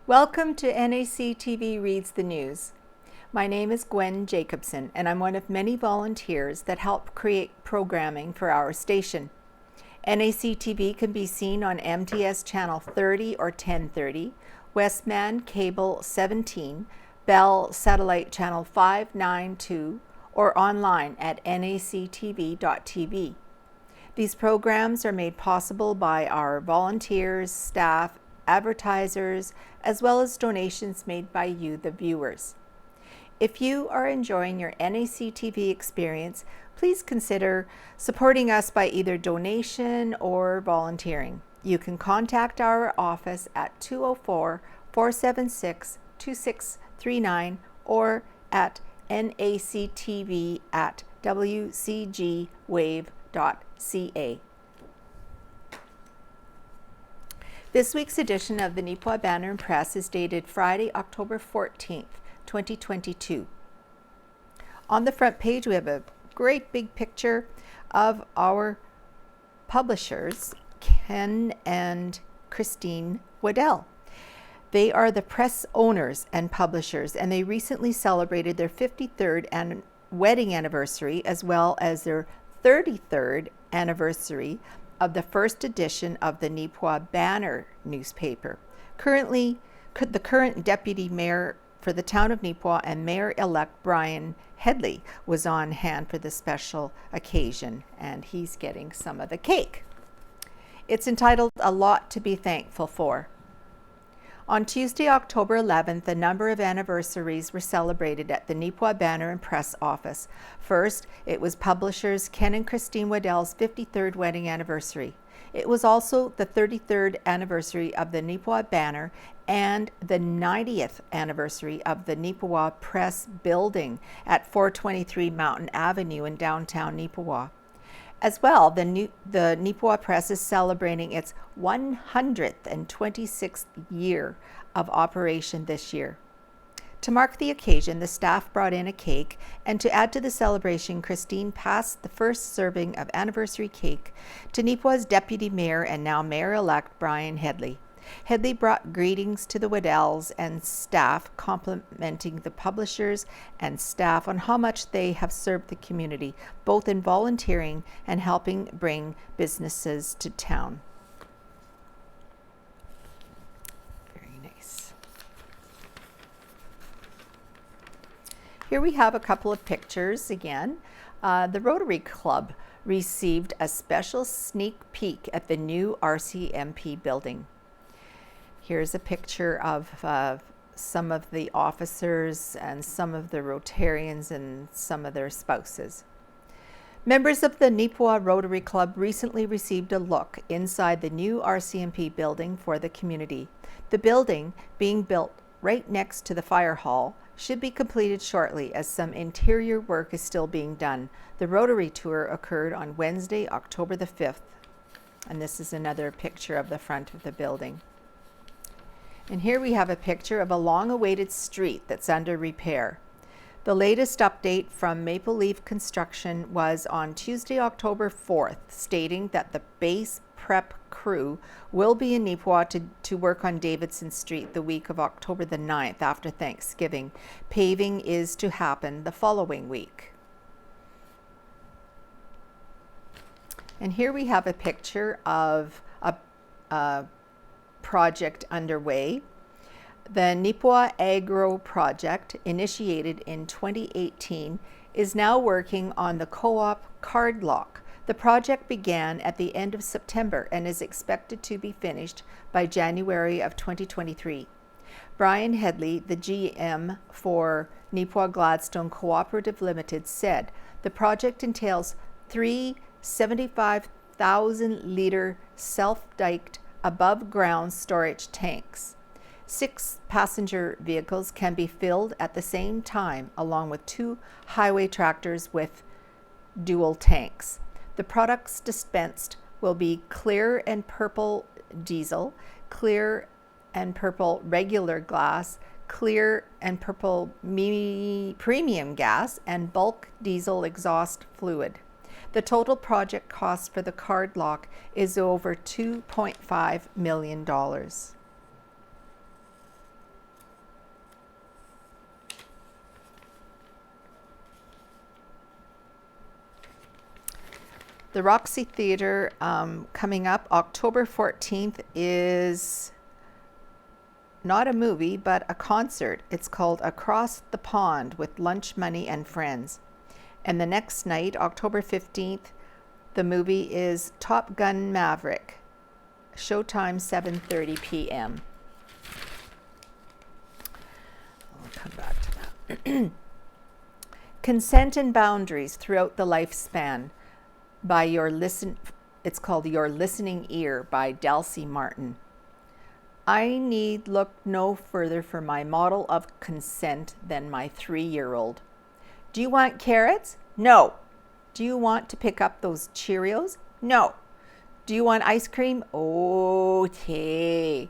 Welcome to NACTV Reads the News. My name is Gwen Jacobsen, and I'm one of many volunteers that help create programming for our station. NACTV can be seen on MTS Channel 30 or 1030, Westman Cable 17, Bell Satellite Channel 592, or online at nactv.tv. These programs are made possible by our volunteers, staff, advertisers, as well as donations made by you, the viewers. If you are enjoying your NACTV experience, please consider supporting us by either donation or volunteering. You can contact our office at 204-476-2639 or at nactv@wcgwave.ca. This week's edition of the Neepawa Banner and Press is dated Friday, October 14th, 2022. On the front page, we have a great big picture of our publishers, Ken and Christine Waddell. They are the press owners and publishers, and they recently celebrated their 53rd wedding anniversary as well as their 33rd anniversary of the first edition of the Neepawa Banner newspaper. Currently, the current deputy mayor for the town of Neepawa and Mayor-elect Brian Headley was on hand for the special occasion, and he's getting some of the cake. It's entitled "A Lot to be Thankful For." On Tuesday, October 11th, a number of anniversaries were celebrated at the Neepawa Banner and Press office. First, it was publishers Ken and Christine Waddell's 53rd wedding anniversary. It was also the 33rd anniversary of the Neepawa Banner and the 90th anniversary of the Neepawa Press building at 423 Mountain Avenue in downtown Neepawa. As well, the Neepawa Press is celebrating its 126th year of operation this year. To mark the occasion, the staff brought in a cake, and to add to the celebration, Christine passed the first serving of anniversary cake to Neepawa's deputy mayor and now mayor-elect Brian Headley. Headley brought greetings to the Waddells and staff, complimenting the publishers and staff on how much they have served the community, both in volunteering and helping bring businesses to town. Very nice. Here we have a couple of pictures again. The Rotary Club received a special sneak peek at the new Rcmp building. Here's a picture of some of the officers and some of the Rotarians and some of their spouses. Members of the Neepawa Rotary Club recently received a look inside the new Rcmp building for the community. The building, being built right next to the fire hall, should be completed shortly as some interior work is still being done. The Rotary tour occurred on Wednesday, October the 5th. And this is another picture of the front of the building. And here we have a picture of a long-awaited street that's under repair. The latest update from Maple Leaf Construction was on Tuesday, October 4th, stating that the base prep crew will be in Neepawa to work on Davidson Street the week of October the 9th after Thanksgiving. Paving is to happen the following week. And here we have a picture of a project underway. The Nippua Agro project, initiated in 2018, is now working on the co-op card lock. The project began at the end of September and is expected to be finished by January of 2023. Brian Headley, the GM for Neepawa Gladstone Cooperative Limited, said the project entails 3 75,000-liter self-diked above-ground storage tanks. 6 passenger vehicles can be filled at the same time, along with 2 highway tractors with dual tanks. The products dispensed will be clear and purple diesel, clear and purple regular glass, clear and purple premium gas, and bulk diesel exhaust fluid. The total project cost for the card lock is over $2.5 million. The Roxy Theatre coming up October 14th is not a movie, but a concert. It's called Across the Pond with Lunch Money and Friends. And the next night, October 15th, the movie is Top Gun Maverick. Showtime 7:30 p.m. I'll come back to that. Consent and Boundaries Throughout the Lifespan by it's called Your Listening Ear by Delcy Martin. I need look no further for my model of consent than my 3-year-old. Do you want carrots? No. Do you want to pick up those Cheerios? No. Do you want ice cream? Okay.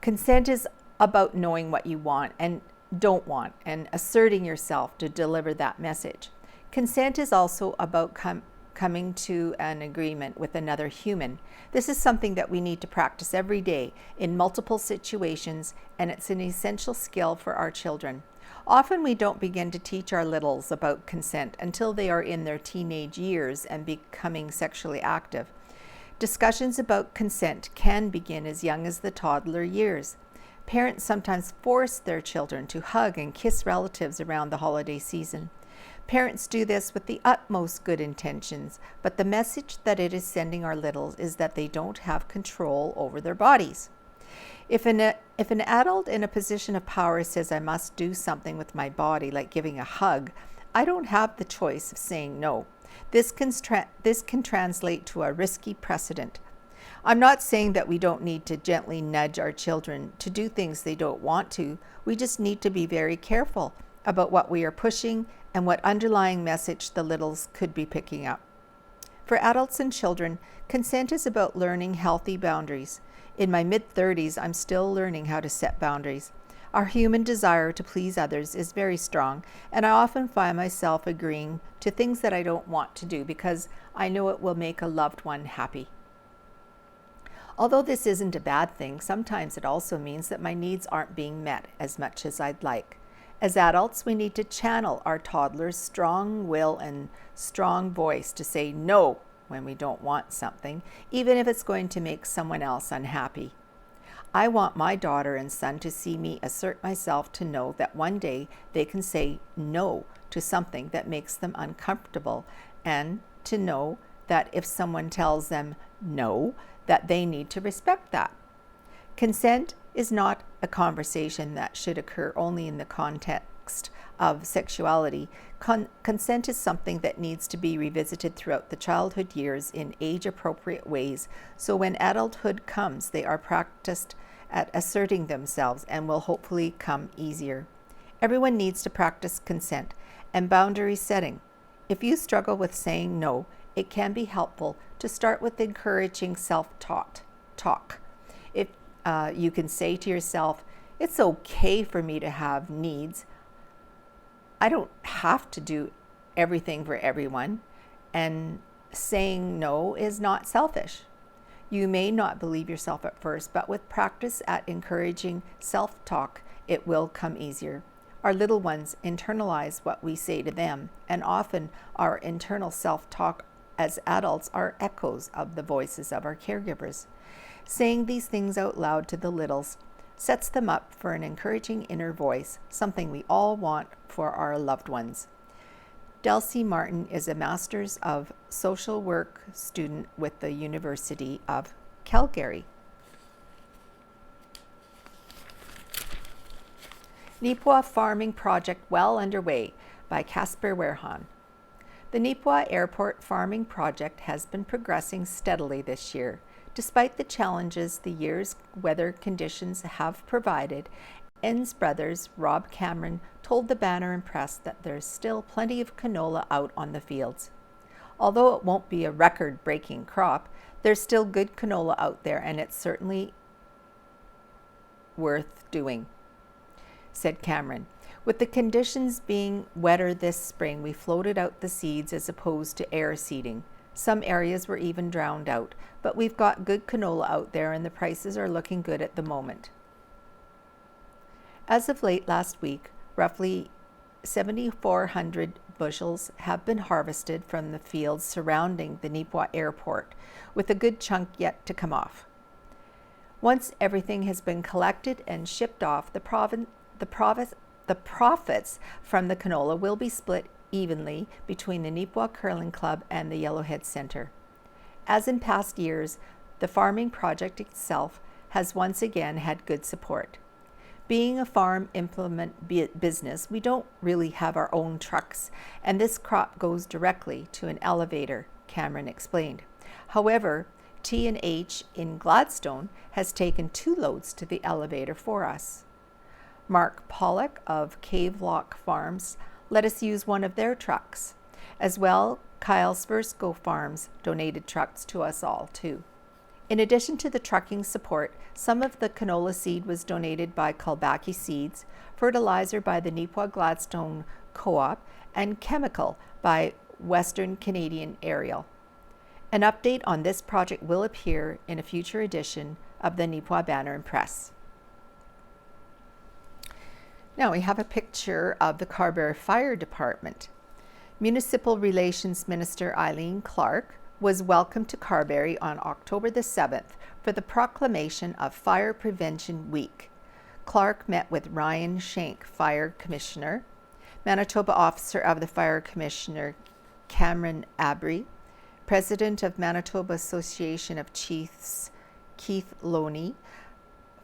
Consent is about knowing what you want and don't want and asserting yourself to deliver that message. Consent is also about coming to an agreement with another human. This is something that we need to practice every day in multiple situations, and it's an essential skill for our children. Often we don't begin to teach our littles about consent until they are in their teenage years and becoming sexually active. Discussions about consent can begin as young as the toddler years. Parents sometimes force their children to hug and kiss relatives around the holiday season. Parents do this with the utmost good intentions, but the message that it is sending our littles is that they don't have control over their bodies. If an adult in a position of power says, I must do something with my body, like giving a hug, I don't have the choice of saying no. This can translate to a risky precedent. I'm not saying that we don't need to gently nudge our children to do things they don't want to. We just need to be very careful about what we are pushing and what underlying message the littles could be picking up. For adults and children, consent is about learning healthy boundaries. In my mid-30s, I'm still learning how to set boundaries. Our human desire to please others is very strong, and I often find myself agreeing to things that I don't want to do because I know it will make a loved one happy. Although this isn't a bad thing, sometimes it also means that my needs aren't being met as much as I'd like. As adults, we need to channel our toddler's strong will and strong voice to say no when we don't want something, even if it's going to make someone else unhappy. I want my daughter and son to see me assert myself to know that one day they can say no to something that makes them uncomfortable, and to know that if someone tells them no, that they need to respect that. Consent is not a conversation that should occur only in the context of sexuality. Consent is something that needs to be revisited throughout the childhood years in age-appropriate ways, so when adulthood comes, they are practiced at asserting themselves and will hopefully come easier. Everyone needs to practice consent and boundary setting. If you struggle with saying no, it can be helpful to start with encouraging self-talk. If you can say to yourself, it's okay for me to have needs. I don't have to do everything for everyone. And saying no is not selfish. You may not believe yourself at first, but with practice at encouraging self-talk, it will come easier. Our little ones internalize what we say to them, and often our internal self-talk as adults are echoes of the voices of our caregivers. Saying these things out loud to the littles sets them up for an encouraging inner voice, something we all want for our loved ones. Delcy Martin is a Master's of Social Work student with the University of Calgary. Nippua Farming Project well underway by Casper Werhan. The Nippua Airport Farming Project has been progressing steadily this year. Despite the challenges the year's weather conditions have provided, Enns Brothers Rob Cameron told the Banner and Press that there's still plenty of canola out on the fields. Although it won't be a record-breaking crop, there's still good canola out there, and it's certainly worth doing, said Cameron. With the conditions being wetter this spring, we floated out the seeds as opposed to air seeding. Some areas were even drowned out, but we've got good canola out there and the prices are looking good at the moment. As of late last week, roughly 7,400 bushels have been harvested from the fields surrounding the Nippua airport, with a good chunk yet to come off. Once everything has been collected and shipped off, the profits from the canola will be split evenly between the Nippua Curling Club and the Yellowhead Center. As in past years, the farming project itself has once again had good support. Being a farm implement business, we don't really have our own trucks, and this crop goes directly to an elevator, Cameron explained. However, T&H in Gladstone has taken 2 loads to the elevator for us. Mark Pollock of Cave Lock Farms let us use one of their trucks. As well, Kyle's Versco Farms donated trucks to us all too. In addition to the trucking support, some of the canola seed was donated by Kalbaki Seeds, fertilizer by the Nippua Gladstone Co-op, and chemical by Western Canadian Aerial. An update on this project will appear in a future edition of the Nippua Banner and Press. Now we have a picture of the Carberry Fire Department. Municipal Relations Minister Eileen Clark was welcomed to Carberry on October the 7th for the proclamation of Fire Prevention Week. Clark met with Ryan Shank, Fire Commissioner, Manitoba Officer of the Fire Commissioner Cameron Abry, President of Manitoba Association of Chiefs Keith Loney,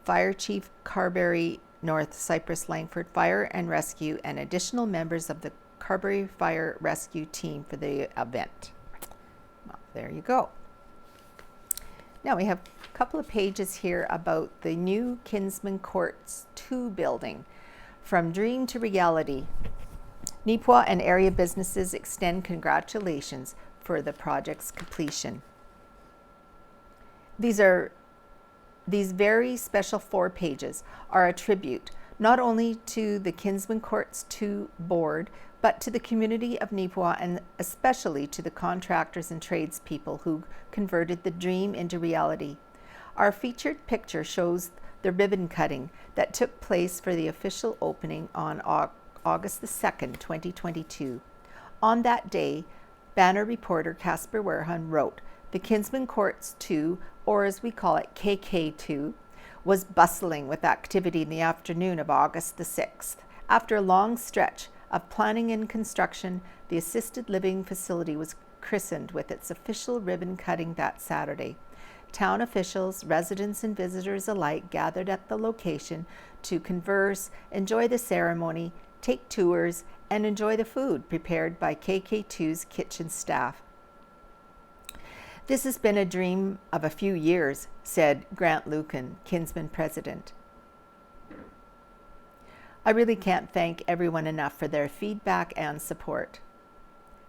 Fire Chief Carberry North Cypress Langford Fire and Rescue, and additional members of the Carberry Fire Rescue team for the event. Well, there you go. Now we have a couple of pages here about the new Kinsmen Kourts 2 building. From dream to reality, Nippua and area businesses extend congratulations for the project's completion. These very special 4 pages are a tribute not only to the Kinsmen Kourts 2 board, but to the community of Nippua, and especially to the contractors and tradespeople who converted the dream into reality. Our featured picture shows the ribbon cutting that took place for the official opening on August the 2nd, 2022. On that day, banner reporter Casper Werhan wrote, "The Kinsmen Kourts 2, or as we call it KK2, was bustling with activity in the afternoon of August the 6th. After a long stretch of planning and construction, the assisted living facility was christened with its official ribbon cutting that Saturday. Town officials, residents, and visitors alike gathered at the location to converse, enjoy the ceremony, take tours, and enjoy the food prepared by KK2's kitchen staff. This has been a dream of a few years," said Grant Lucan, Kinsmen president. "I really can't thank everyone enough for their feedback and support.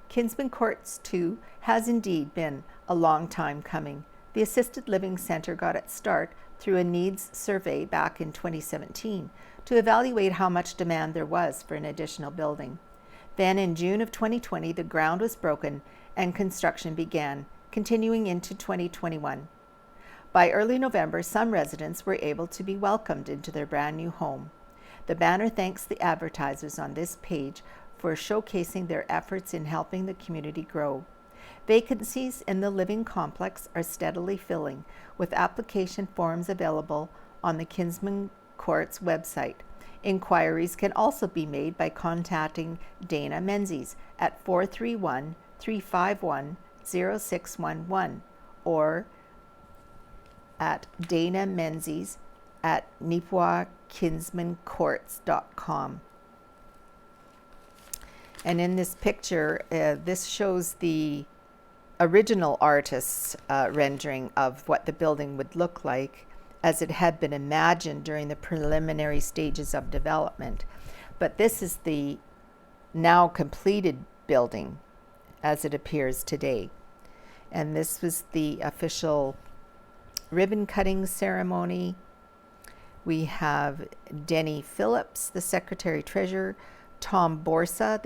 Kinsmen Kourts 2 has indeed been a long time coming. The Assisted Living Center got its start through a needs survey back in 2017 to evaluate how much demand there was for an additional building. Then in June of 2020, the ground was broken and construction began, continuing into 2021. By early November, some residents were able to be welcomed into their brand new home. The banner thanks the advertisers on this page for showcasing their efforts in helping the community grow. Vacancies in the living complex are steadily filling, with application forms available on the Kinsmen Kourts website. Inquiries can also be made by contacting Dana Menzies at 431-351-0611 or at Dana Menzies at NippuaKinsmenKourts.com. And in this picture, this shows the original artist's rendering of what the building would look like as it had been imagined during the preliminary stages of development. But this is the now completed building as it appears today. And this was the official ribbon cutting ceremony. We have Denny Phillips, the Secretary Treasurer, Tom Borsa,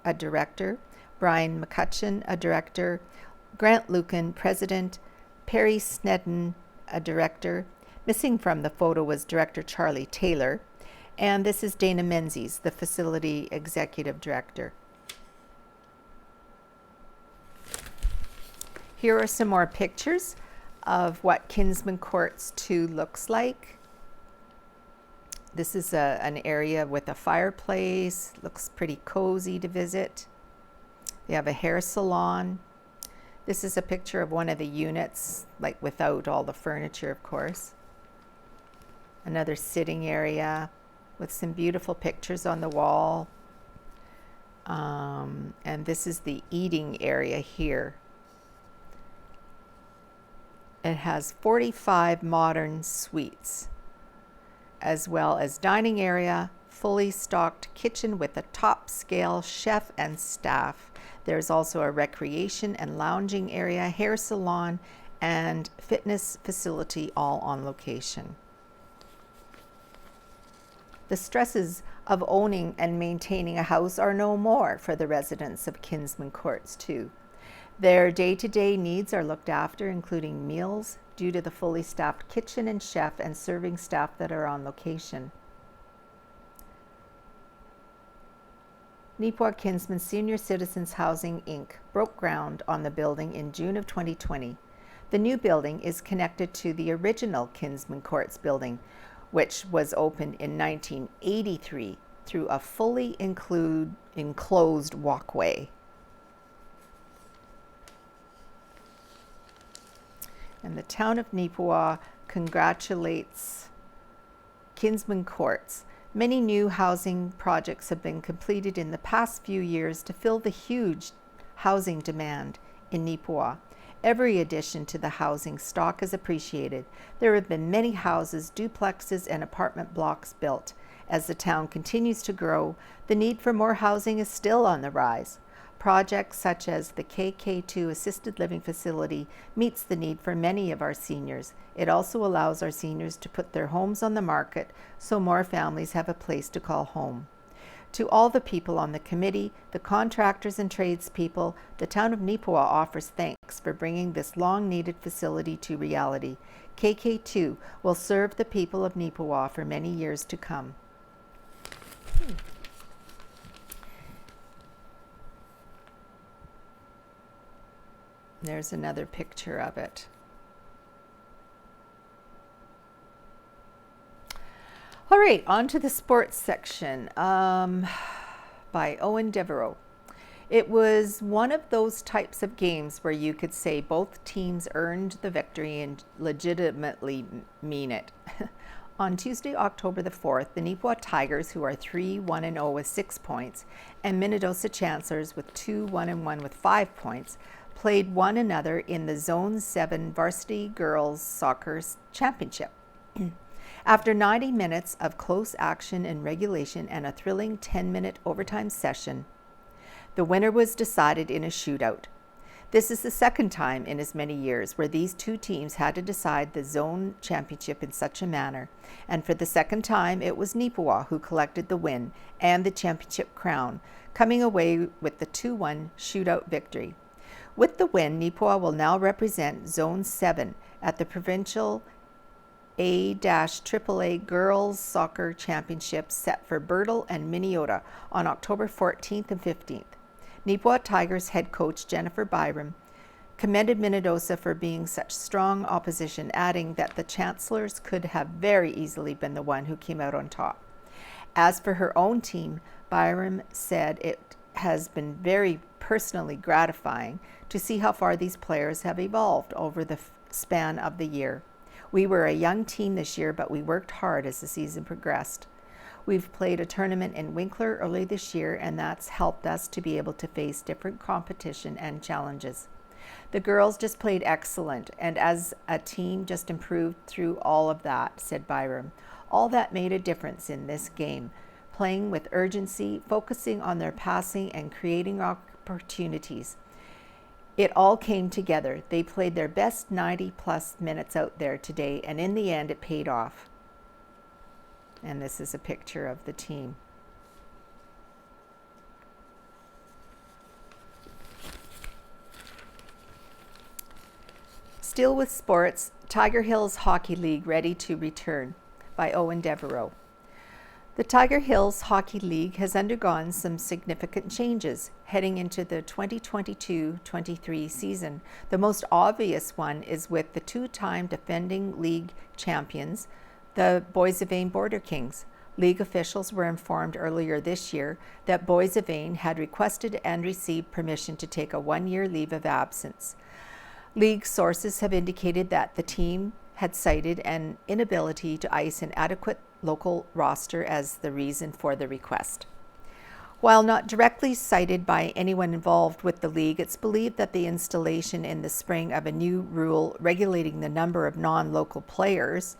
a director, Brian McCutcheon, a director, Grant Lucan, President, Perry Snedden, a director. Missing from the photo was Director Charlie Taylor, and this is Dana Menzies, the Facility Executive Director. Here are some more pictures of what Kinsmen Kourts 2 looks like. This is an area with a fireplace. Looks pretty cozy to visit. They have a hair salon. This is a picture of one of the units, like without all the furniture, of course. Another sitting area with some beautiful pictures on the wall. And this is the eating area here. It has 45 modern suites, as well as dining area, fully stocked kitchen with a top scale chef and staff. There's also a recreation and lounging area, hair salon, and fitness facility, all on location. The stresses of owning and maintaining a house are no more for the residents of Kinsmen Kourts 2. Their day-to-day needs are looked after, including meals, due to the fully staffed kitchen and chef and serving staff that are on location. Neepawa Kinsmen Senior Citizens Housing, Inc. broke ground on the building in June of 2020. The new building is connected to the original Kinsmen Kourts building, which was opened in 1983 through a fully enclosed walkway. And the town of Nippua congratulates Kinsmen Kourts. Many new housing projects have been completed in the past few years to fill the huge housing demand in Nippua. Every addition to the housing stock is appreciated. There have been many houses, duplexes, and apartment blocks built. As the town continues to grow, the need for more housing is still on the rise. Projects such as the KK2 assisted living facility meets the need for many of our seniors. It also allows our seniors to put their homes on the market so more families have a place to call home. To all the people on the committee, the contractors and tradespeople, the town of Nippua offers thanks for bringing this long-needed facility to reality. KK2 will serve the people of Nippua for many years to come. There's another picture of it. All right, on to the sports section by Owen Devereaux. It was one of those types of games where you could say both teams earned the victory and legitimately mean it. On Tuesday, October the 4th, the Nippua Tigers, who are 3-1-0 with 6 points, and Minnedosa Chancellors with 2-1-1 with 5 points, played one another in the Zone 7 Varsity Girls Soccer Championship. After 90 minutes of close action in regulation and a thrilling 10-minute overtime session, the winner was decided in a shootout. This is the second time in as many years where these two teams had to decide the zone championship in such a manner, and for the second time it was Nippua who collected the win and the championship crown, coming away with the 2-1 shootout victory. With the win, Nippua will now represent Zone 7 at the Provincial A-AAA Girls Soccer Championship set for Bertel and Minnesota on October 14th and 15th. Nippua Tigers head coach Jennifer Byram commended Minnedosa for being such strong opposition, adding that the Chancellors could have very easily been the one who came out on top. As for her own team, Byram said it has been very personally gratifying to see how far these players have evolved over the span of the year. We were a young team this year, but we worked hard as the season progressed. We've played a tournament in Winkler early this year, and that's helped us to be able to face different competition and challenges. The girls just played excellent, and as a team just improved through all of that, said Byram. All that made a difference in this game, playing with urgency, focusing on their passing, and creating opportunities. It all came together. They played their best 90-plus minutes out there today, and in the end, it paid off. And this is a picture of the team. Still with sports, Tiger Hills Hockey League ready to return by Owen Devereaux. The Tiger Hills Hockey League has undergone some significant changes heading into the 2022-23 season. The most obvious one is with the two-time defending league champions, the Boys of Vain Border Kings. League officials were informed earlier this year that Boys of Vain had requested and received permission to take a one-year leave of absence. League sources have indicated that the team had cited an inability to ice an adequate local roster as the reason for the request. While not directly cited by anyone involved with the league, it's believed that the installation in the spring of a new rule regulating the number of non-local players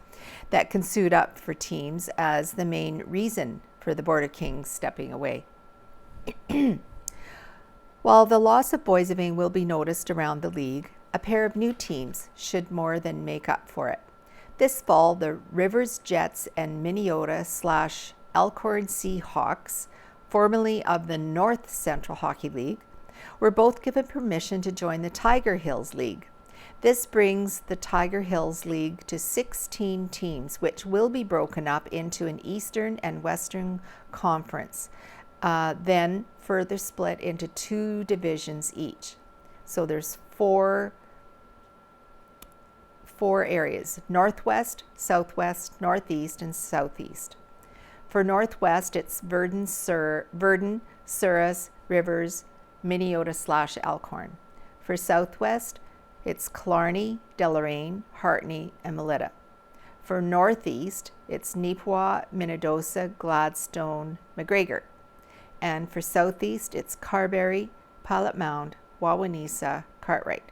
that can suit up for teams as the main reason for the Border Kings stepping away. While the loss of Boys of Vain will be noticed around the league, a pair of new teams should more than make up for it. This fall, the Rivers Jets and Minnesota/Elkhorn Seahawks, formerly of the North Central Hockey League, were both given permission to join the Tiger Hills League. This brings the Tiger Hills League to 16 teams, which will be broken up into an Eastern and Western Conference, then further split into two divisions each. So there's four areas: Northwest, Southwest, Northeast, and Southeast. For Northwest, it's Verdun, Souris, Rivers, Minnesota/Elkhorn. For Southwest, it's Killarney, Deloraine, Hartney, and Melita. For Northeast, it's Neepawa, Minnedosa, Gladstone, McGregor. And for Southeast, it's Carberry, Pilot Mound, Wawanesa, Cartwright.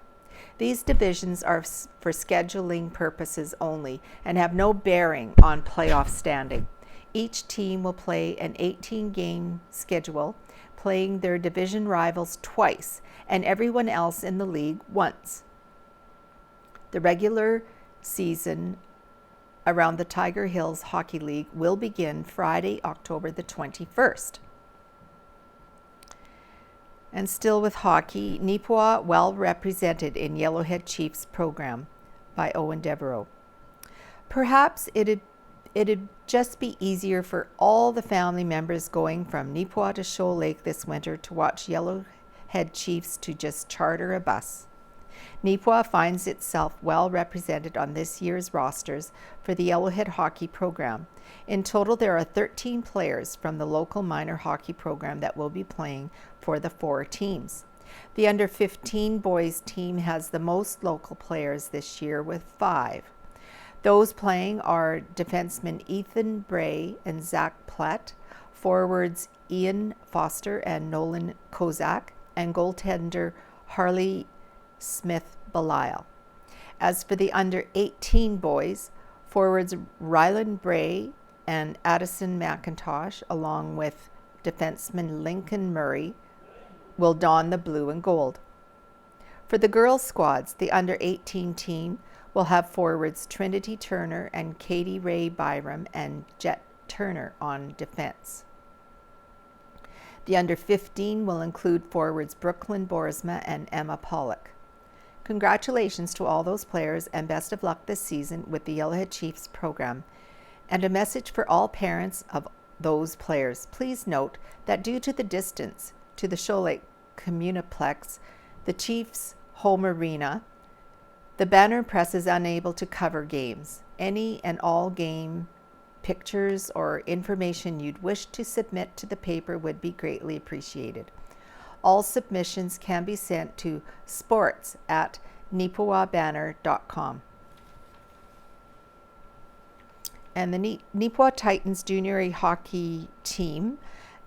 These divisions are for scheduling purposes only and have no bearing on playoff standing. Each team will play an 18-game schedule, playing their division rivals twice and everyone else in the league once. The regular season around the Tiger Hills Hockey League will begin Friday, October the 21st. And still with hockey, Nippua well represented in Yellowhead Chiefs program by Owen Devereaux. Perhaps it'd just be easier for all the family members going from Nippua to Shoal Lake this winter to watch Yellowhead Chiefs to just charter a bus. Nippua finds itself well represented on this year's rosters for the Yellowhead hockey program. In total, there are 13 players from the local minor hockey program that will be playing for the four teams. The under-15 boys team has the most local players this year with 5. Those playing are defensemen Ethan Bray and Zach Platt, forwards Ian Foster and Nolan Kozak, and goaltender Harley Smith-Belial. As for the under-18 boys, forwards Ryland Bray and Addison McIntosh, along with defenseman Lincoln Murray, will don the blue and gold. For the girls' squads, the under-18 team will have forwards Trinity Turner and Katie Ray Byram and Jet Turner on defense. The under-15 will include forwards Brooklyn Boersma and Emma Pollock. Congratulations to all those players and best of luck this season with the Yellowhead Chiefs program. And a message for all parents of those players. Please note that due to the distance to the Shoal Lake Communiplex, the Chiefs' home arena, the banner press is unable to cover games. Any and all game pictures or information you'd wish to submit to the paper would be greatly appreciated. All submissions can be sent to sports@neepawabanner.com. And the Neepawa Titans junior hockey team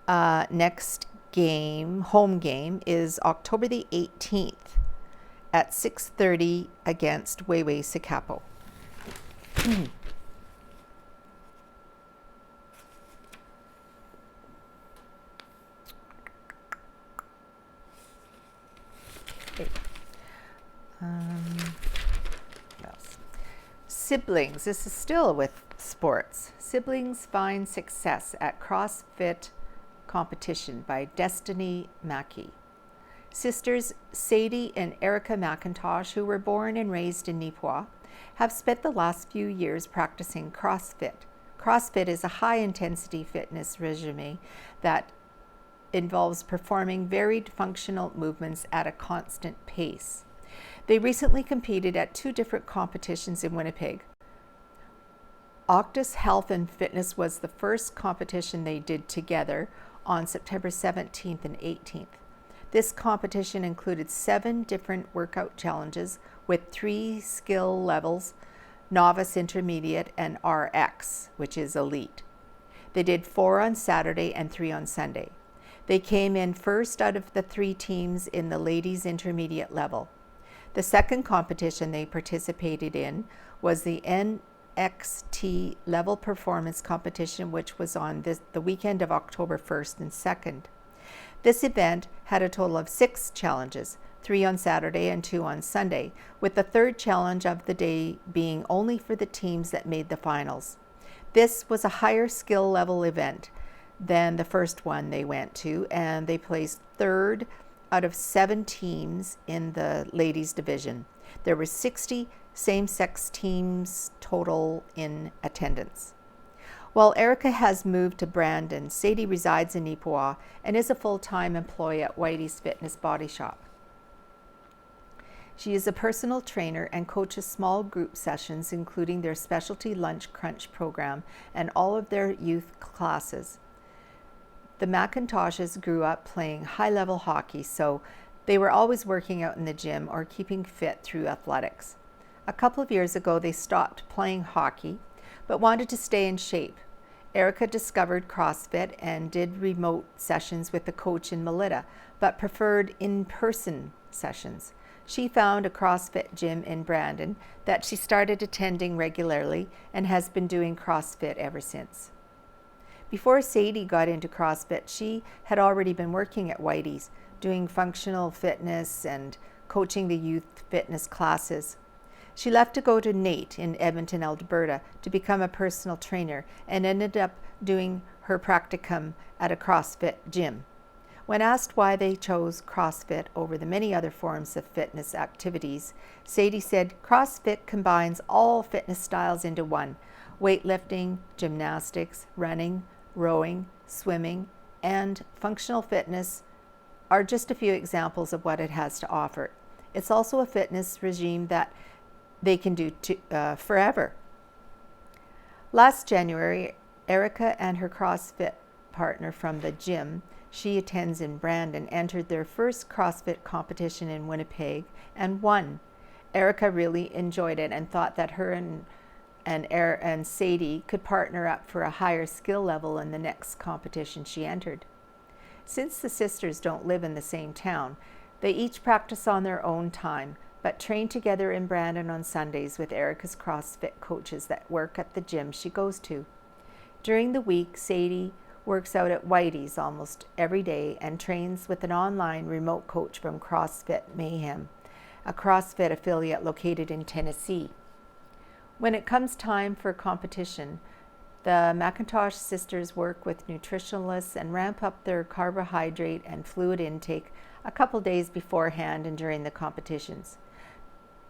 next home game is October the 18th at 6:30 against Wayway Sikapo. Siblings, this is still with sports. Siblings find success at CrossFit competition by Destiny Mackey. Sisters Sadie and Erica McIntosh, who were born and raised in Nippua, have spent the last few years practicing CrossFit, CrossFit is a high-intensity fitness regime that involves performing varied functional movements at a constant pace. They recently competed at 2 different competitions in Winnipeg. Octus Health and Fitness was the first competition they did together on September 17th and 18th. This competition included 7 different workout challenges with 3 skill levels: novice, intermediate, and RX, which is elite. They did 4 on Saturday and 3 on Sunday. They came in first out of the 3 teams in the ladies' intermediate level. The second competition they participated in was the NACTV level performance competition, which was on the weekend of October 1st and 2nd. This event had a total of 6 challenges, 3 on Saturday and 2 on Sunday, with the 3rd challenge of the day being only for the teams that made the finals. This was a higher skill level event than the first one they went to, and they placed 3rd out of 7 teams in the ladies division. There were 60 same-sex teams total in attendance. While Erica has moved to Brandon, Sadie resides in Neepawa and is a full-time employee at Whitey's Fitness Body Shop. She is a personal trainer and coaches small group sessions, including their specialty lunch crunch program and all of their youth classes. The McIntoshes grew up playing high-level hockey, so they were always working out in the gym or keeping fit through athletics. A couple of years ago, they stopped playing hockey, but wanted to stay in shape. Erica discovered CrossFit and did remote sessions with the coach in Melita, but preferred in-person sessions. She found a CrossFit gym in Brandon that she started attending regularly and has been doing CrossFit ever since. Before Sadie got into CrossFit, she had already been working at Whitey's, doing functional fitness and coaching the youth fitness classes. She left to go to NAIT in Edmonton, Alberta, to become a personal trainer and ended up doing her practicum at a CrossFit gym. When asked why they chose CrossFit over the many other forms of fitness activities, Sadie said, "CrossFit combines all fitness styles into one: weightlifting, gymnastics, running, rowing, swimming, and functional fitness are just a few examples of what it has to offer. It's also a fitness regime that they can do forever." Last January, Erica and her CrossFit partner from the gym she attends in Brandon entered their first CrossFit competition in Winnipeg and won. Erica really enjoyed it and thought that her and Sadie could partner up for a higher skill level in the next competition she entered. Since the sisters don't live in the same town, they each practice on their own time, but train together in Brandon on Sundays with Erica's CrossFit coaches that work at the gym she goes to. During the week, Sadie works out at Whitey's almost every day and trains with an online remote coach from CrossFit Mayhem, a CrossFit affiliate located in Tennessee. When it comes time for competition, the McIntosh sisters work with nutritionalists and ramp up their carbohydrate and fluid intake a couple days beforehand and during the competitions.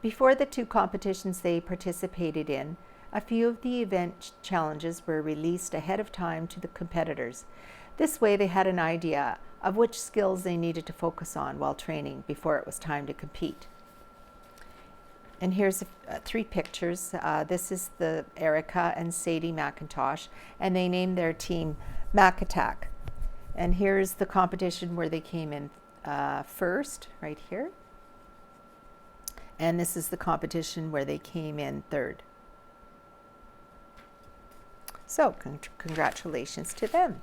Before the 2 competitions they participated in, a few of the event challenges were released ahead of time to the competitors. This way they had an idea of which skills they needed to focus on while training before it was time to compete. And here's 3 pictures. This is the Erica and Sadie McIntosh, and they named their team Mac Attack. And here's the competition where they came in first, right here. And this is the competition where they came in 3rd. So congratulations to them.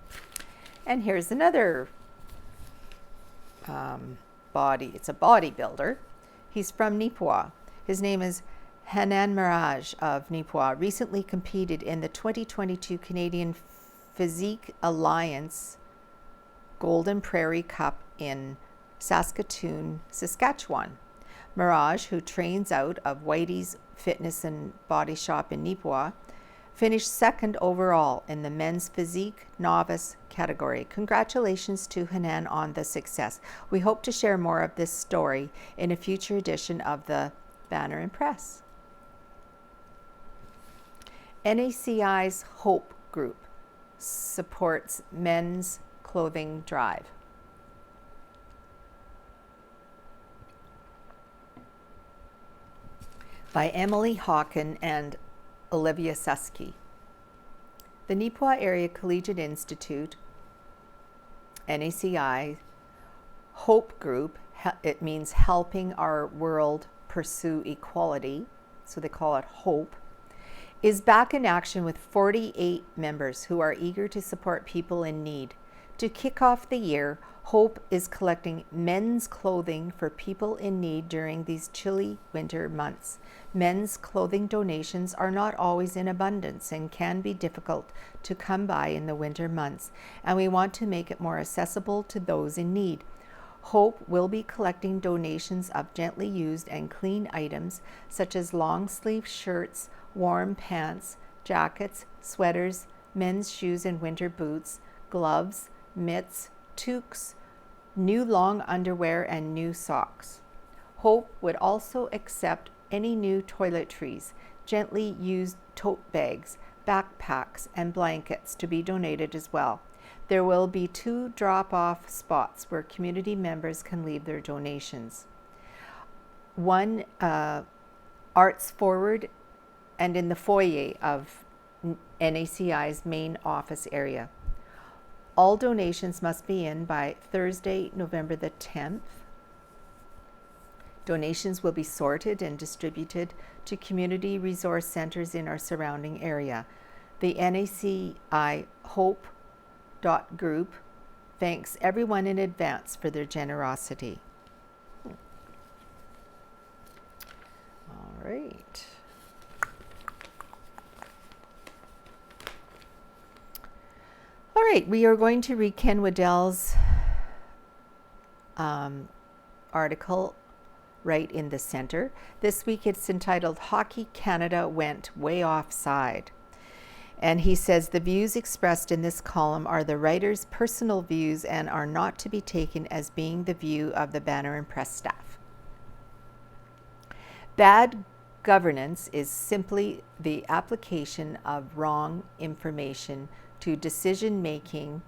And here's another it's a bodybuilder. He's from Nippua. His name is Hanan Mirage of Nippua. Recently competed in the 2022 Canadian Physique Alliance Golden Prairie Cup in Saskatoon, Saskatchewan. Mirage, who trains out of Whitey's Fitness and Body Shop in Nippua, finished 2nd overall in the men's physique novice category. Congratulations to Hanan on the success. We hope to share more of this story in a future edition of the Banner and Press. NACI's Hope Group supports men's clothing drive. By Emily Hawken and Olivia Susky. The Nippua Area Collegiate Institute, NACI, Hope Group, it means helping our world pursue equality, so they call it HOPE, is back in action with 48 members who are eager to support people in need. To kick off the year, HOPE is collecting men's clothing for people in need during these chilly winter months. Men's clothing donations are not always in abundance and can be difficult to come by in the winter months, and we want to make it more accessible to those in need. HOPE will be collecting donations of gently used and clean items such as long-sleeve shirts, warm pants, jackets, sweaters, men's shoes and winter boots, gloves, mitts, toques, new long underwear, and new socks. HOPE would also accept any new toiletries, gently used tote bags, backpacks, and blankets to be donated as well. There will be 2 drop-off spots where community members can leave their donations. One Arts Forward and in the foyer of NACI's main office area. All donations must be in by Thursday, November the 10th. Donations will be sorted and distributed to community resource centers in our surrounding area. The NACI Hope Group thanks everyone in advance for their generosity. All right. All right, we are going to read Ken Waddell's article right in the center. This week it's entitled Hockey Canada Went Way Offside. And he says the views expressed in this column are the writer's personal views and are not to be taken as being the view of the Banner and Press staff. Bad governance is simply the application of wrong information to decision making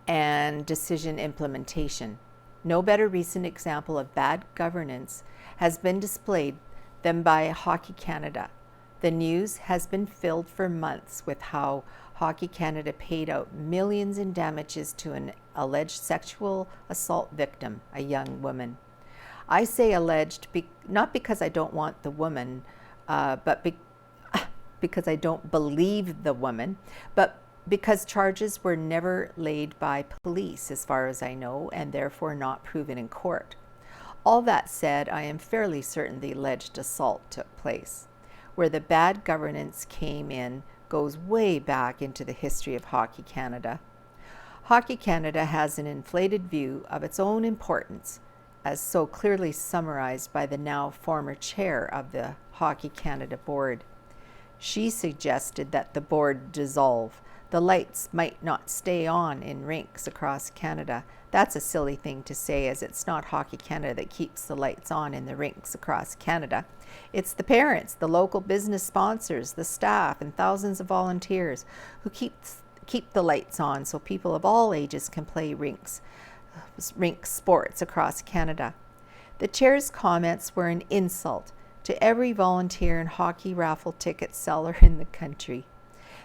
and decision implementation. No better recent example of bad governance has been displayed than by Hockey Canada. The news has been filled for months with how Hockey Canada paid out millions in damages to an alleged sexual assault victim, a young woman. I say alleged not because I don't want the woman, but because I don't believe the woman, but because charges were never laid by police, as far as I know, and therefore not proven in court. All that said, I am fairly certain the alleged assault took place. Where the bad governance came in goes way back into the history of Hockey Canada. Hockey Canada has an inflated view of its own importance, as so clearly summarized by the now former chair of the Hockey Canada board. She suggested that the board dissolve. The lights might not stay on in rinks across Canada. That's a silly thing to say, as it's not Hockey Canada that keeps the lights on in the rinks across Canada. It's the parents, the local business sponsors, the staff, and thousands of volunteers who keep the lights on so people of all ages can play rink sports across Canada. The chair's comments were an insult to every volunteer and hockey raffle ticket seller in the country.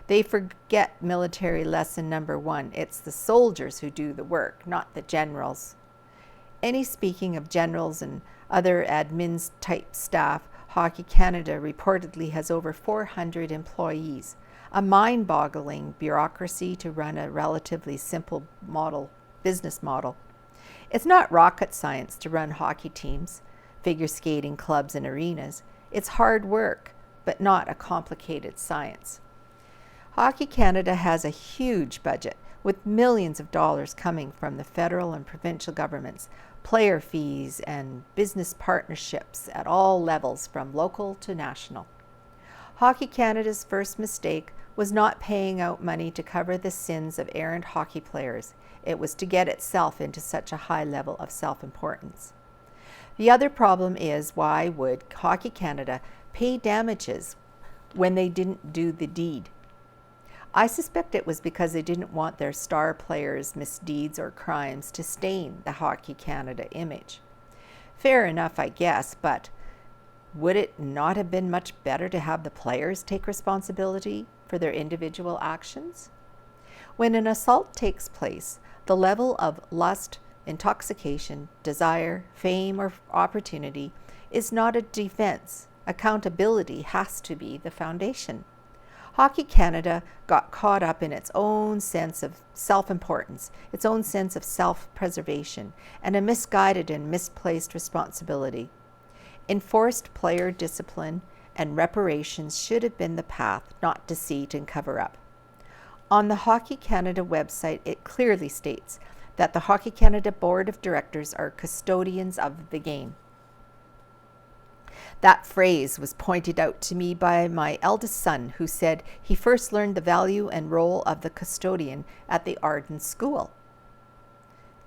They forget military lesson number 1. It's the soldiers who do the work, not the generals. Speaking of generals and other admin-type staff, Hockey Canada reportedly has over 400 employees, a mind-boggling bureaucracy to run a relatively simple business model. It's not rocket science to run hockey teams, figure skating clubs and arenas. It's hard work, but not a complicated science. Hockey Canada has a huge budget, with millions of dollars coming from the federal and provincial governments, player fees and business partnerships at all levels from local to national. Hockey Canada's first mistake was not paying out money to cover the sins of errant hockey players. It was to get itself into such a high level of self-importance. The other problem is, why would Hockey Canada pay damages when they didn't do the deed? I suspect it was because they didn't want their star players' misdeeds or crimes to stain the Hockey Canada image. Fair enough, I guess, but would it not have been much better to have the players take responsibility for their individual actions? When an assault takes place, the level of lust, intoxication, desire, fame, or opportunity is not a defense. Accountability has to be the foundation. Hockey Canada got caught up in its own sense of self-importance, its own sense of self-preservation, and a misguided and misplaced responsibility. Enforced player discipline and reparations should have been the path, not deceit and cover-up. On the Hockey Canada website, it clearly states that the Hockey Canada Board of Directors are custodians of the game. That phrase was pointed out to me by my eldest son, who said he first learned the value and role of the custodian at the Arden School.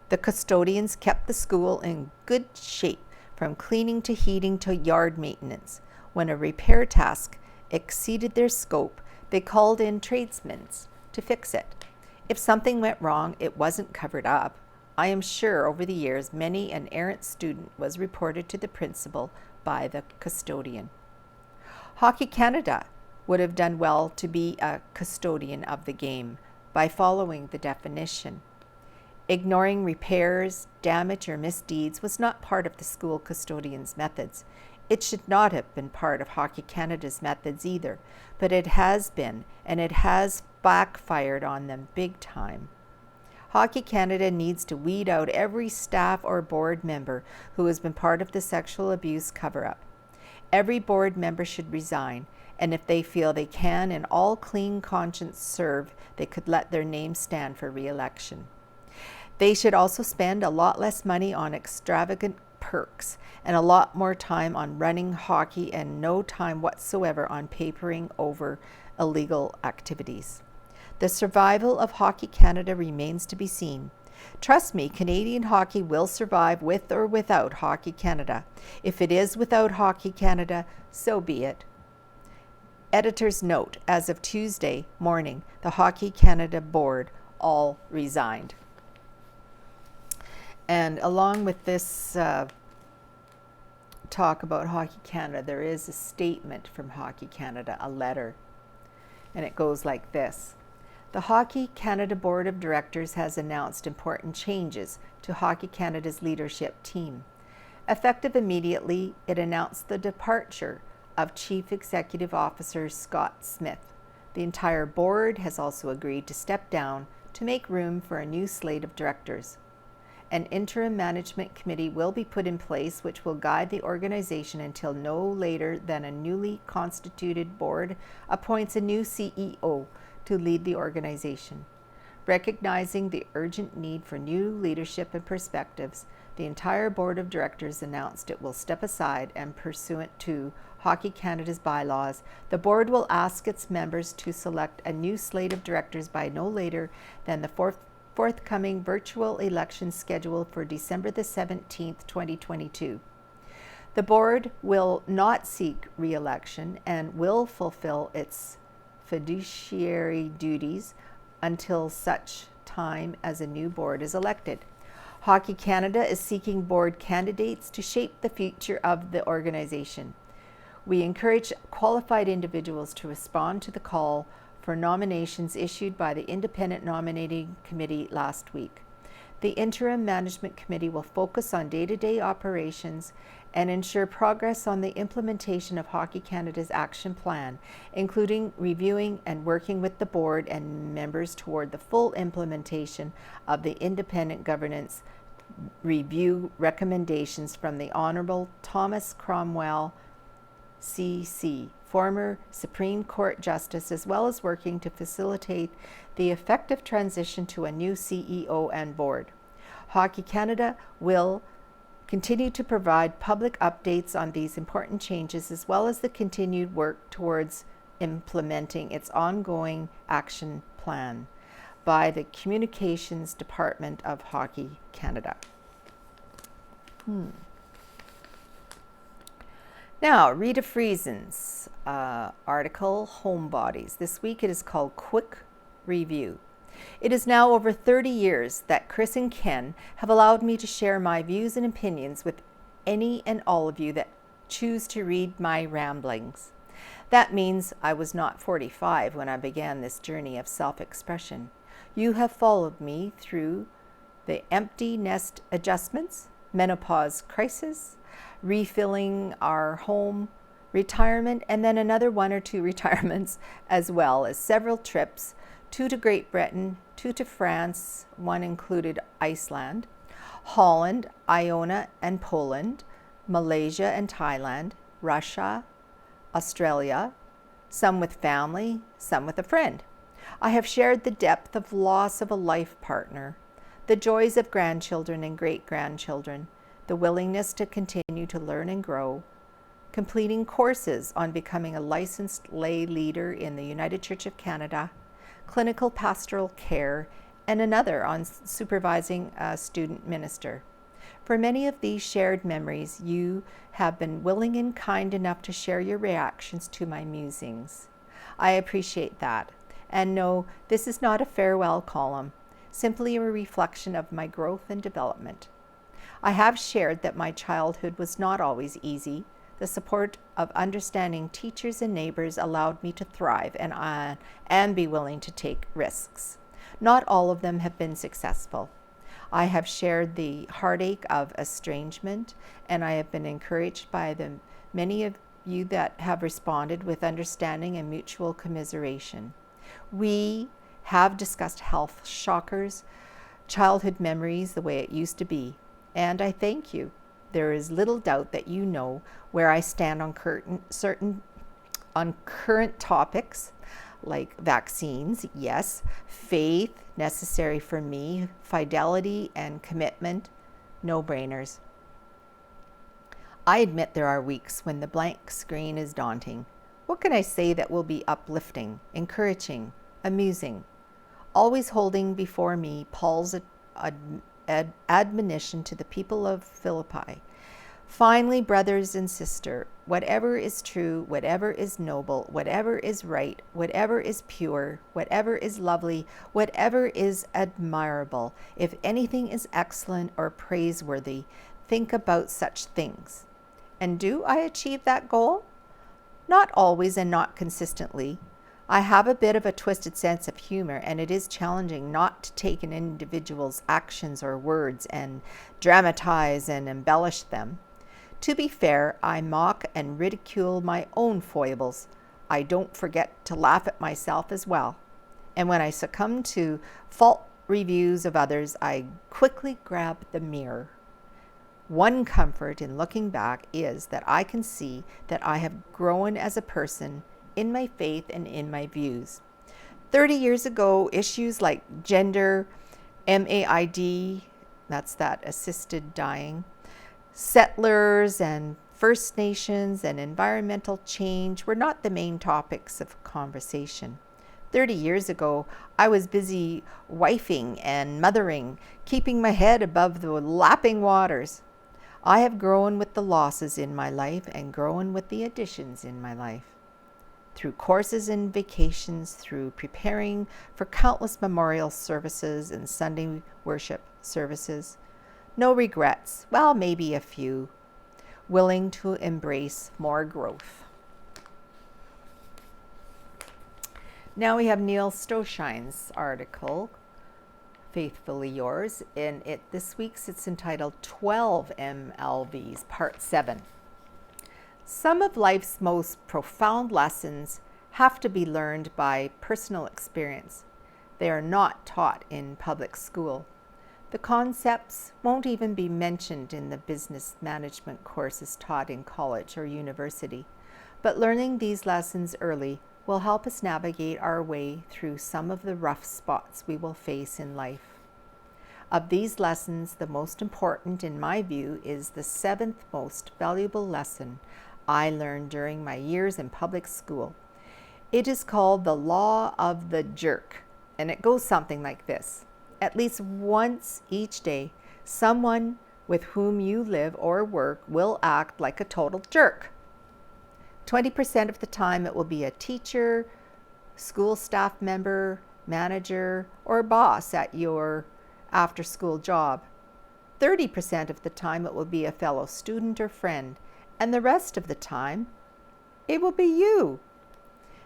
The custodians kept the school in good shape, from cleaning to heating to yard maintenance. When a repair task exceeded their scope, they called in tradesmen to fix it. If something went wrong, it wasn't covered up. I am sure over the years many an errant student was reported to the principal by the custodian. Hockey Canada would have done well to be a custodian of the game by following the definition. Ignoring repairs, damage, or misdeeds was not part of the school custodian's methods. It should not have been part of Hockey Canada's methods either, but it has been, and it has backfired on them big time. Hockey Canada needs to weed out every staff or board member who has been part of the sexual abuse cover-up. Every board member should resign, and if they feel they can in all clean conscience serve, they could let their name stand for re-election. They should also spend a lot less money on extravagant perks and a lot more time on running hockey and no time whatsoever on papering over illegal activities. The survival of Hockey Canada remains to be seen. Trust me, Canadian hockey will survive with or without Hockey Canada. If it is without Hockey Canada, so be it. Editor's note, as of Tuesday morning, the Hockey Canada board all resigned. And along with this talk about Hockey Canada, there is a statement from Hockey Canada, a letter, and it goes like this. The Hockey Canada Board of Directors has announced important changes to Hockey Canada's leadership team. Effective immediately, it announced the departure of Chief Executive Officer Scott Smith. The entire board has also agreed to step down to make room for a new slate of directors. An interim management committee will be put in place which will guide the organization until no later than a newly constituted board appoints a new CEO to lead the organization. Recognizing the urgent need for new leadership and perspectives, the entire board of directors announced it will step aside, and pursuant to Hockey Canada's bylaws, the board will ask its members to select a new slate of directors by no later than the forthcoming virtual election scheduled for December the 17th, 2022. The board will not seek re-election and will fulfill its fiduciary duties until such time as a new board is elected. Hockey Canada is seeking board candidates to shape the future of the organization. We encourage qualified individuals to respond to the call for nominations issued by the Independent Nominating Committee last week. The Interim Management Committee will focus on day-to-day operations and ensure progress on the implementation of Hockey Canada's action plan, including reviewing and working with the board and members toward the full implementation of the independent governance review recommendations from the Honourable Thomas Cromwell, CC, former Supreme Court Justice, as well as working to facilitate the effective transition to a new CEO and board. Hockey Canada will continue to provide public updates on these important changes, as well as the continued work towards implementing its ongoing action plan by the Communications Department of Hockey Canada. Now, Rita Friesen's article, Homebodies. This week it is called Quick review. It is now over 30 years that Chris and Ken have allowed me to share my views and opinions with any and all of you that choose to read my ramblings. That means I was not 45 when I began this journey of self-expression. You have followed me through the empty nest adjustments, menopause crisis, refilling our home, retirement, and then another 1 or 2 retirements, as well as several trips, 2 to Great Britain, 2 to France, 1 included Iceland, Holland, Iona and Poland, Malaysia and Thailand, Russia, Australia, some with family, some with a friend. I have shared the depth of loss of a life partner, the joys of grandchildren and great-grandchildren, the willingness to continue to learn and grow, completing courses on becoming a licensed lay leader in the United Church of Canada, clinical pastoral care, and another on supervising a student minister. For many of these shared memories, you have been willing and kind enough to share your reactions to my musings. I appreciate that. And no, this is not a farewell column, simply a reflection of my growth and development. I have shared that my childhood was not always easy. The support of understanding teachers and neighbors allowed me to thrive and be willing to take risks. Not all of them have been successful. I have shared the heartache of estrangement, and I have been encouraged by the many of you that have responded with understanding and mutual commiseration. We have discussed health shockers, childhood memories the way it used to be, and I thank you. There is little doubt that you know where I stand on current topics like vaccines, yes, faith, necessary for me, fidelity and commitment, no-brainers. I admit there are weeks when the blank screen is daunting. What can I say that will be uplifting, encouraging, amusing? Always holding before me Paul's admonition to the people of Philippi. Finally, brothers and sisters, whatever is true, whatever is noble, whatever is right, whatever is pure, whatever is lovely, whatever is admirable, if anything is excellent or praiseworthy, think about such things. And do I achieve that goal? Not always and not consistently. I have a bit of a twisted sense of humor, and it is challenging not to take an individual's actions or words and dramatize and embellish them. To be fair, I mock and ridicule my own foibles. I don't forget to laugh at myself as well. And when I succumb to fault reviews of others, I quickly grab the mirror. One comfort in looking back is that I can see that I have grown as a person in my faith and in my views. 30 years ago, issues like gender, MAID, that's that assisted dying, settlers and First Nations and environmental change were not the main topics of conversation. 30 years ago, I was busy wifing and mothering, keeping my head above the lapping waters. I have grown with the losses in my life and grown with the additions in my life. Through courses and vacations, through preparing for countless memorial services and Sunday worship services. No regrets, well, maybe a few. Willing to embrace more growth. Now we have Neil Stoshine's article, Faithfully Yours, and this week's it's entitled 12 MLVs, Part 7. Some of life's most profound lessons have to be learned by personal experience. They are not taught in public school. The concepts won't even be mentioned in the business management courses taught in college or university, but learning these lessons early will help us navigate our way through some of the rough spots we will face in life. Of these lessons, the most important in my view is the 7th most valuable lesson I learned during my years in public school. It is called the law of the jerk, and it goes something like this. At least once each day, someone with whom you live or work will act like a total jerk. 20% of the time it will be a teacher, school staff member, manager, or boss at your after-school job. 30% of the time it will be a fellow student or friend, and the rest of the time it will be you.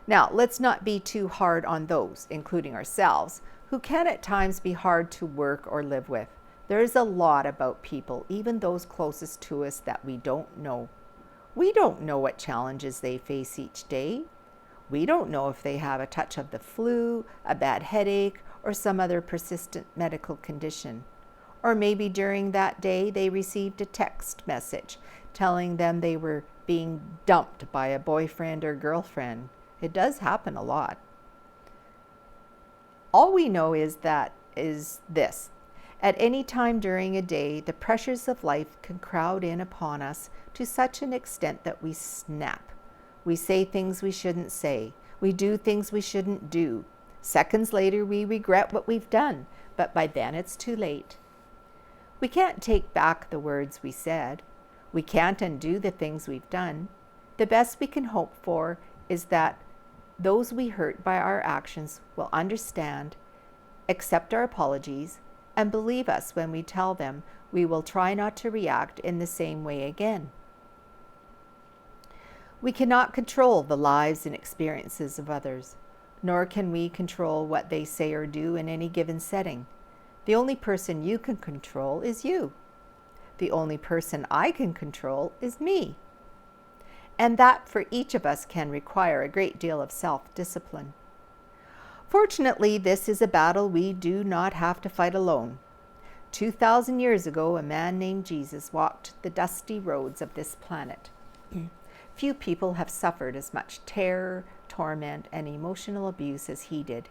Now, let's not be too hard on those, including ourselves, who can at times be hard to work or live with. There is a lot about people, even those closest to us, that we don't know. We don't know what challenges they face each day. We don't know if they have a touch of the flu, a bad headache, or some other persistent medical condition. Or maybe during that day they received a text message telling them they were being dumped by a boyfriend or girlfriend. It does happen a lot. All we know is this. At any time during a day, the pressures of life can crowd in upon us to such an extent that we snap. We say things we shouldn't say. We do things we shouldn't do. Seconds later, we regret what we've done, but by then it's too late. We can't take back the words we said. We can't undo the things we've done. The best we can hope for is that those we hurt by our actions will understand, accept our apologies, and believe us when we tell them we will try not to react in the same way again. We cannot control the lives and experiences of others, nor can we control what they say or do in any given setting. The only person you can control is you. The only person I can control is me. And that for each of us can require a great deal of self-discipline. Fortunately, this is a battle we do not have to fight alone. 2,000 years ago, a man named Jesus walked the dusty roads of this planet. Few people have suffered as much terror, torment, and emotional abuse as he did.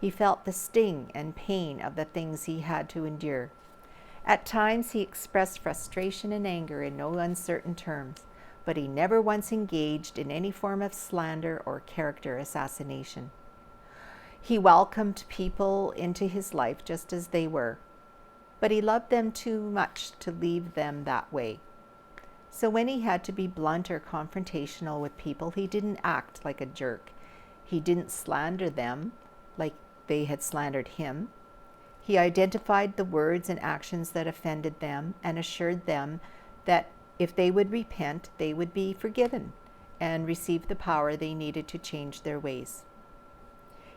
He felt the sting and pain of the things he had to endure. At times he expressed frustration and anger in no uncertain terms, but he never once engaged in any form of slander or character assassination. He welcomed people into his life just as they were, but he loved them too much to leave them that way. So when he had to be blunt or confrontational with people, he didn't act like a jerk. He didn't slander them like they had slandered him. He identified the words and actions that offended them and assured them that if they would repent, they would be forgiven and receive the power they needed to change their ways.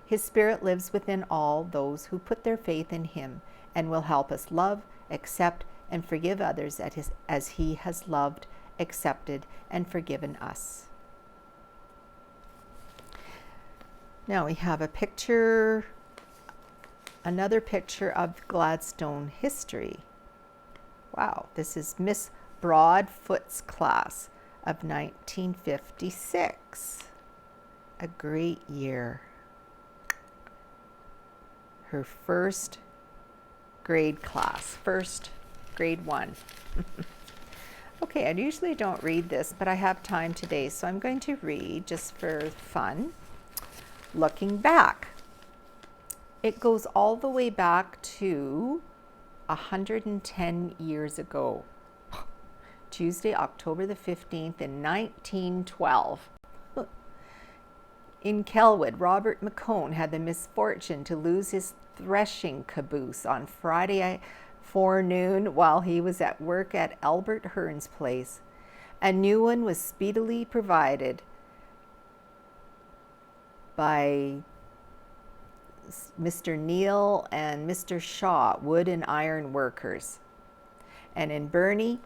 His Spirit lives within all those who put their faith in him and will help us love, accept, and forgive others as he has loved, accepted, and forgiven us. Now we have a picture, another picture of Gladstone history. Wow, this is Miss Broadfoot's class of 1956. A great year. Her first grade class, grade 1. Okay, I usually don't read this, but I have time today, so I'm going to read just for fun. Looking back. It goes all the way back to 110 years ago. Tuesday, October the 15th in 1912. In Kelwood, Robert McCone had the misfortune to lose his threshing caboose on Friday forenoon while he was at work at Albert Hearn's place. A new one was speedily provided by Mr. Neal and Mr. Shaw, wood and iron workers. And in Burnie,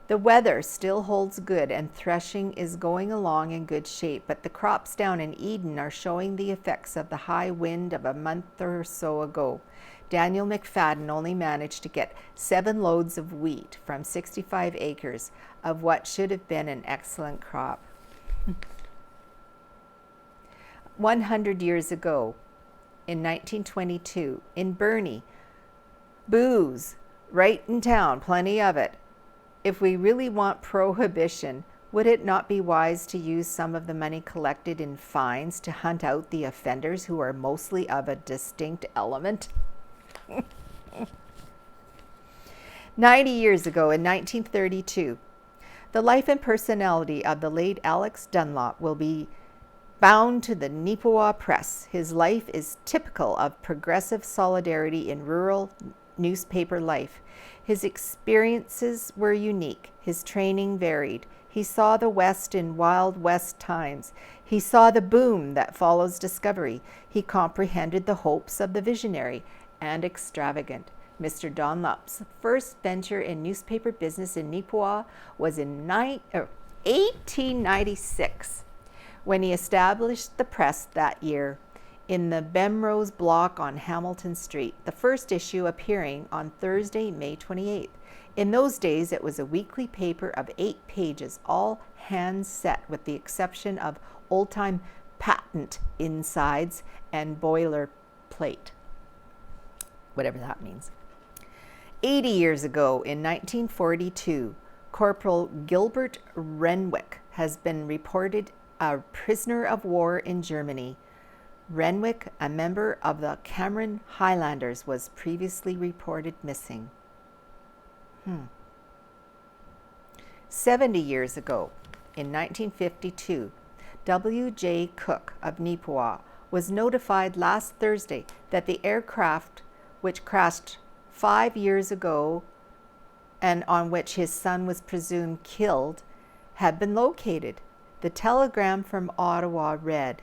the weather still holds good and threshing is going along in good shape, but the crops down in Eden are showing the effects of the high wind of a month or so ago. Daniel McFadden only managed to get 7 loads of wheat from 65 acres of what should have been an excellent crop. 100 years ago, in 1922, in Burnie, booze, right in town, plenty of it. If we really want prohibition, would it not be wise to use some of the money collected in fines to hunt out the offenders who are mostly of a distinct element? 90 years ago, in 1932, the life and personality of the late Alex Dunlop will be bound to the Neepawa press. His life is typical of progressive solidarity in rural newspaper life. His experiences were unique. His training varied. He saw the West in Wild West times. He saw the boom that follows discovery. He comprehended the hopes of the visionary and extravagant. Mr. Dunlop's first venture in newspaper business in Nippua was in 1896, when he established the press that year in the Bemrose block on Hamilton Street, the first issue appearing on Thursday, May 28th. In those days, it was a weekly paper of 8 pages, all hand set with the exception of old-time patent insides and boilerplate, whatever that means. 80 years ago, in 1942, Corporal Gilbert Renwick has been reported a prisoner of war in Germany. Renwick, a member of the Cameron Highlanders, was previously reported missing. 70 years ago, in 1952, W.J. Cook of Nippua was notified last Thursday that the aircraft which crashed 5 years ago and on which his son was presumed killed had been located. The telegram from Ottawa read,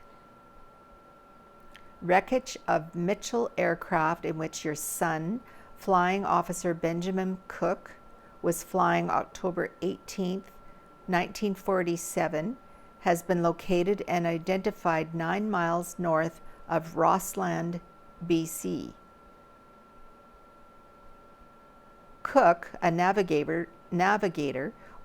"Wreckage of Mitchell aircraft in which your son, Flying Officer Benjamin Cook, was flying October 18, 1947, has been located and identified 9 miles north of Rossland, BC. Cook, a navigator,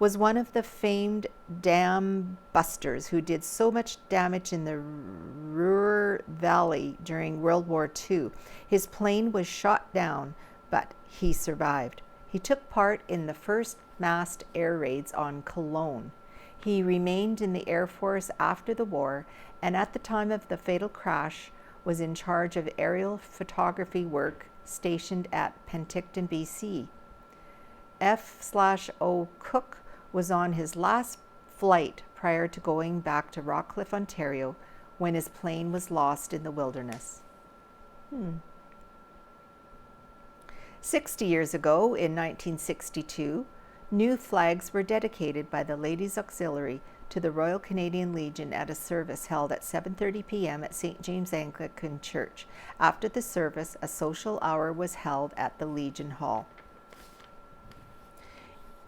was one of the famed dam busters who did so much damage in the Ruhr Valley during World War II. His plane was shot down, but he survived. He took part in the first massed air raids on Cologne. He remained in the Air Force after the war, and at the time of the fatal crash was in charge of aerial photography work stationed at Penticton, BC. F/O Cook was on his last flight prior to going back to Rockcliffe, Ontario, when his plane was lost in the wilderness. 60 years ago, in 1962, new flags were dedicated by the Ladies' Auxiliary to the Royal Canadian Legion at a service held at 7:30 p.m. at St. James Anglican Church. After the service, a social hour was held at the Legion Hall.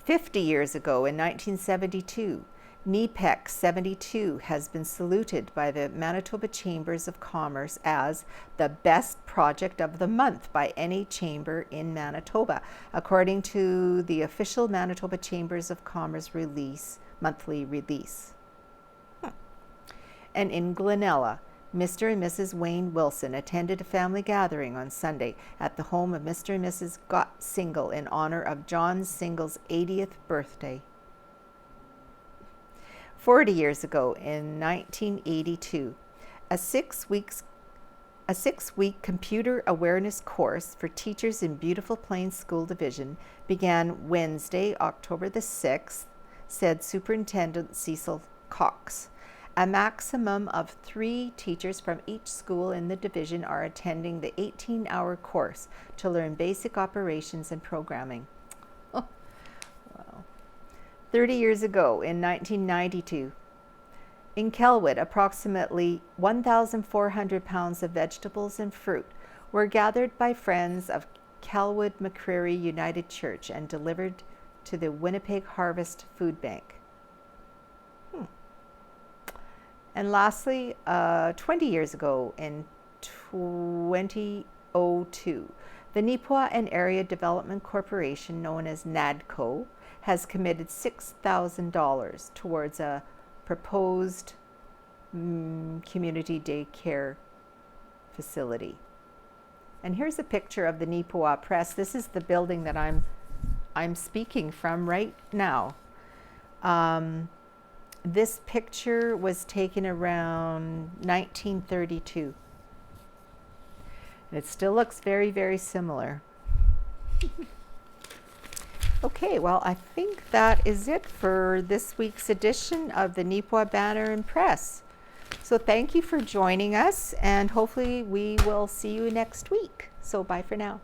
50 years ago, in 1972, NEPEC 72 has been saluted by the Manitoba Chambers of Commerce as the best project of the month by any chamber in Manitoba, according to the official Manitoba Chambers of Commerce monthly release. And in Glenella, Mr. and Mrs. Wayne Wilson attended a family gathering on Sunday at the home of Mr. and Mrs. Gott Single in honor of John Single's 80th birthday. 40 years ago, in 1982, a six-week computer awareness course for teachers in Beautiful Plains School Division began Wednesday, October the 6th, said Superintendent Cecil Cox. A maximum of 3 teachers from each school in the division are attending the 18-hour course to learn basic operations and programming. 30 years ago, in 1992, in Kelwood, approximately 1,400 pounds of vegetables and fruit were gathered by friends of Kelwood McCreary United Church and delivered to the Winnipeg Harvest Food Bank. And lastly, 20 years ago, in 2002, the Neepawa and Area Development Corporation, known as NADCO, has committed $6,000 towards a proposed community daycare facility. And here's a picture of the Neepawa Press. This is the building that I'm speaking from right now. This picture was taken around 1932. And it still looks very, very similar. Okay, well, I think that is it for this week's edition of the Neepawa Banner and Press. So thank you for joining us, and hopefully we will see you next week. So bye for now.